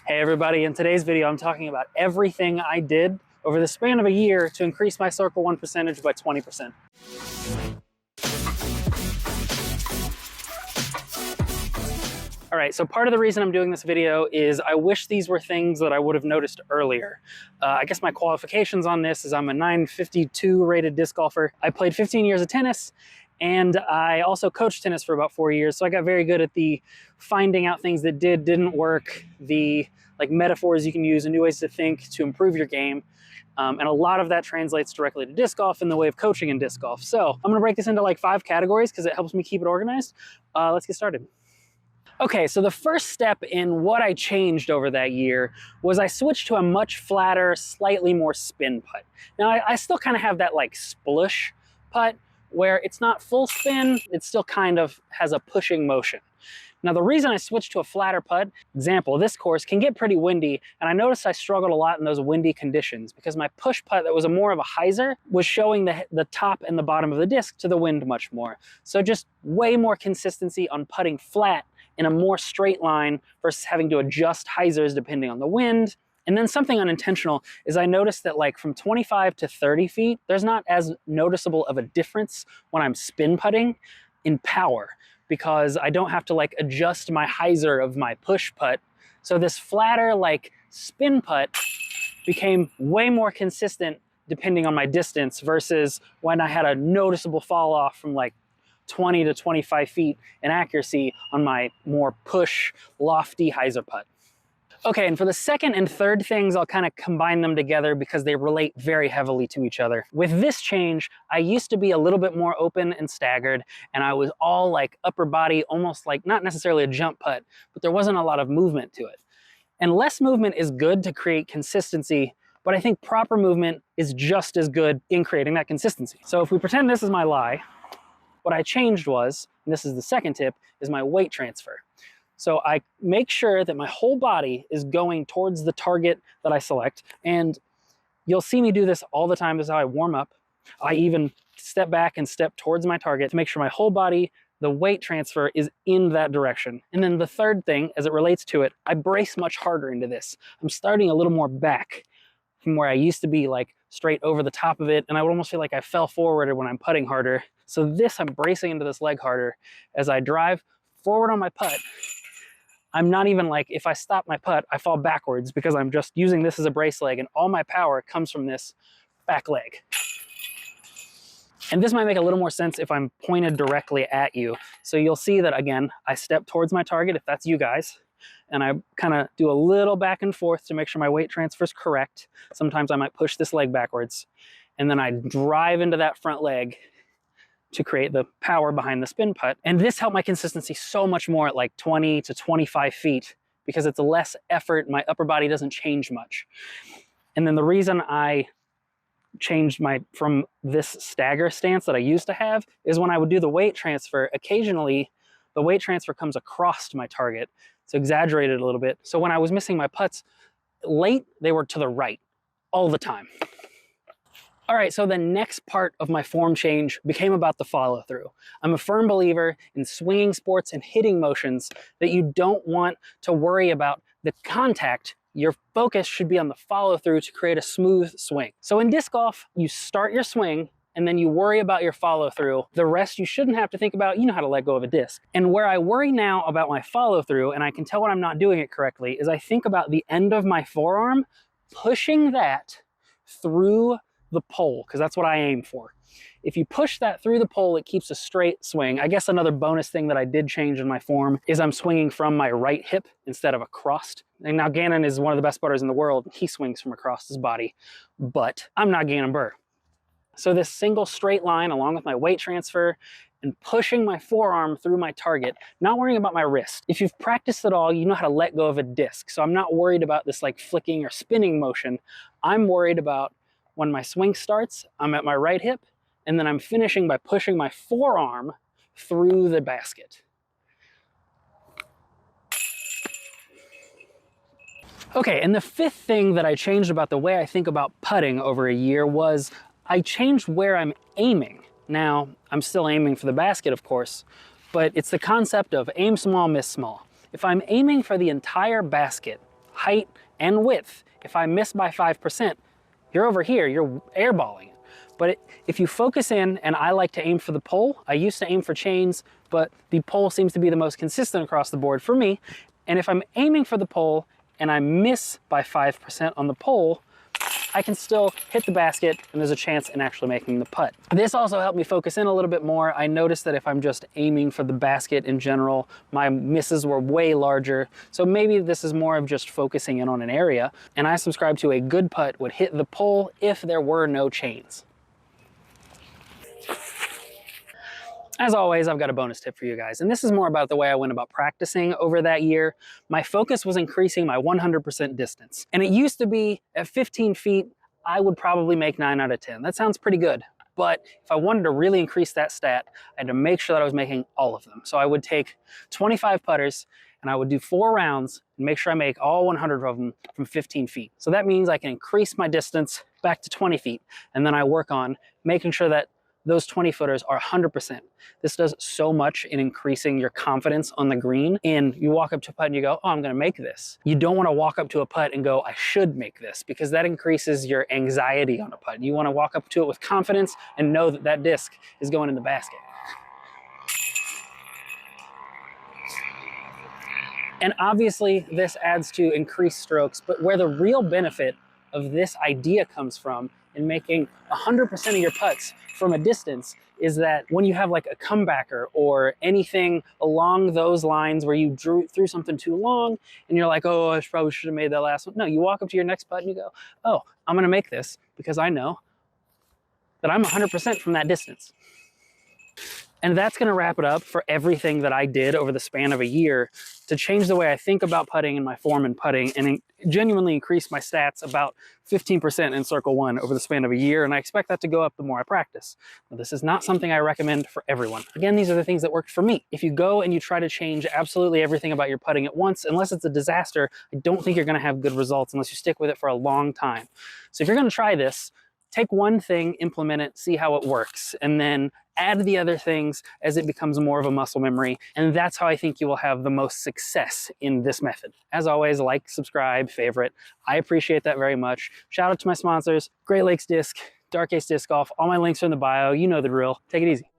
Hey everybody, in today's video I'm talking about everything I did over the span of a year to increase my Circle 1 percentage by 20%. All right, so part of the reason I'm doing this video is I wish these were things that I would have noticed earlier. I guess my qualifications on this is I'm a 952 rated disc golfer. I played 15 years of tennis, and I also coached tennis for about 4 years. So I got very good at the finding out things that didn't work, the like metaphors you can use and new ways to think to improve your game. And a lot of that translates directly to disc golf in the way of coaching in disc golf. So I'm gonna break this into like 5 categories because it helps me keep it organized. Let's get started. Okay, so the first step in what I changed over that year was I switched to a much flatter, slightly more spin putt. Now I still kind of have that like splush putt where it's not full spin, it still kind of has a pushing motion. Now the reason I switched to a flatter putt, example, this course can get pretty windy, and I noticed I struggled a lot in those windy conditions because my push putt that was more of a hyzer was showing the top and the bottom of the disc to the wind much more. So just way more consistency on putting flat in a more straight line versus having to adjust hyzers depending on the wind. And then something unintentional is I noticed that like from 25 to 30 feet, there's not as noticeable of a difference when I'm spin putting in power because I don't have to like adjust my hyzer of my push putt. So this flatter like spin putt became way more consistent depending on my distance versus when I had a noticeable fall off from like 20 to 25 feet in accuracy on my more push, lofty hyzer putt. Okay, and for the second and third things, I'll kind of combine them together because they relate very heavily to each other. With this change, I used to be a little bit more open and staggered, and I was all like upper body, almost like not necessarily a jump putt, but there wasn't a lot of movement to it. And less movement is good to create consistency, but I think proper movement is just as good in creating that consistency. So if we pretend this is my lie, what I changed was, and this is the second tip, is my weight transfer. So I make sure that my whole body is going towards the target that I select. And you'll see me do this all the time. This is how I warm up. I even step back and step towards my target to make sure my whole body, the weight transfer is in that direction. And then the third thing, as it relates to it, I brace much harder into this. I'm starting a little more back from where I used to be like straight over the top of it. And I would almost feel like I fell forward when I'm putting harder. So this, I'm bracing into this leg harder. As I drive forward on my putt, I'm not even like, if I stop my putt, I fall backwards because I'm just using this as a brace leg and all my power comes from this back leg. And this might make a little more sense if I'm pointed directly at you. So you'll see that again, I step towards my target, if that's you guys, and I kind of do a little back and forth to make sure my weight transfer is correct. Sometimes I might push this leg backwards, and then I drive into that front leg to create the power behind the spin putt. And this helped my consistency so much more at like 20 to 25 feet because it's less effort. My upper body doesn't change much. And then the reason I changed from this stagger stance that I used to have is when I would do the weight transfer, occasionally the weight transfer comes across my target. It's exaggerated a little bit. So when I was missing my putts late, they were to the right all the time. All right, so the next part of my form change became about the follow through. I'm a firm believer in swinging sports and hitting motions that you don't want to worry about the contact. Your focus should be on the follow through to create a smooth swing. So in disc golf, you start your swing and then you worry about your follow through. The rest you shouldn't have to think about. You know how to let go of a disc. And where I worry now about my follow through, and I can tell when I'm not doing it correctly, is I think about the end of my forearm, pushing that through the pole, because that's what I aim for. If you push that through the pole, it keeps a straight swing. I guess another bonus thing that I did change in my form is I'm swinging from my right hip instead of across. And now Gannon is one of the best putters in the world. He swings from across his body, but I'm not Gannon Burr. So this single straight line along with my weight transfer and pushing my forearm through my target, not worrying about my wrist. If you've practiced at all, you know how to let go of a disc. So I'm not worried about this like flicking or spinning motion. I'm worried about when my swing starts, I'm at my right hip, and then I'm finishing by pushing my forearm through the basket. Okay, and the fifth thing that I changed about the way I think about putting over a year was I changed where I'm aiming. Now, I'm still aiming for the basket, of course, but it's the concept of aim small, miss small. If I'm aiming for the entire basket, height and width. If I miss by 5%, you're over here, you're airballing it. But if you focus in, and I like to aim for the pole, I used to aim for chains, but the pole seems to be the most consistent across the board for me. And if I'm aiming for the pole and I miss by 5% on the pole, I can still hit the basket and there's a chance in actually making the putt. This also helped me focus in a little bit more. I noticed that if I'm just aiming for the basket in general, my misses were way larger. So maybe this is more of just focusing in on an area. And I subscribe to a good putt would hit the pole if there were no chains. As always, I've got a bonus tip for you guys, and this is more about the way I went about practicing over that year. My focus was increasing my 100% distance. And it used to be at 15 feet, I would probably make 9 out of 10. That sounds pretty good. But if I wanted to really increase that stat, I had to make sure that I was making all of them. So I would take 25 putters and I would do 4 rounds and make sure I make all 100 of them from 15 feet. So that means I can increase my distance back to 20 feet. And then I work on making sure that those 20 footers are 100%. This does so much in increasing your confidence on the green. And you walk up to a putt and you go, oh, I'm gonna make this. You don't wanna walk up to a putt and go, I should make this, because that increases your anxiety on a putt. You wanna walk up to it with confidence and know that that disc is going in the basket. And obviously this adds to increased strokes, but where the real benefit of this idea comes from in making 100% of your putts from a distance is that when you have like a comebacker or anything along those lines where you threw something too long and you're like, oh, I probably should have made that last one. No, you walk up to your next putt and you go, oh, I'm gonna make this because I know that I'm 100% from that distance. And that's gonna wrap it up for everything that I did over the span of a year to change the way I think about putting and my form in putting, and genuinely increase my stats about 15% in Circle 1 over the span of a year, and I expect that to go up the more I practice. But this is not something I recommend for everyone. Again, these are the things that worked for me. If you go and you try to change absolutely everything about your putting at once, unless it's a disaster, I don't think you're gonna have good results unless you stick with it for a long time. So if you're gonna try this, take one thing, implement it, see how it works, and then add the other things as it becomes more of a muscle memory. And that's how I think you will have the most success in this method. As always, like, subscribe, favorite. I appreciate that very much. Shout out to my sponsors, Great Lakes Disc, Dark Ace Disc Golf. All my links are in the bio. You know the drill. Take it easy.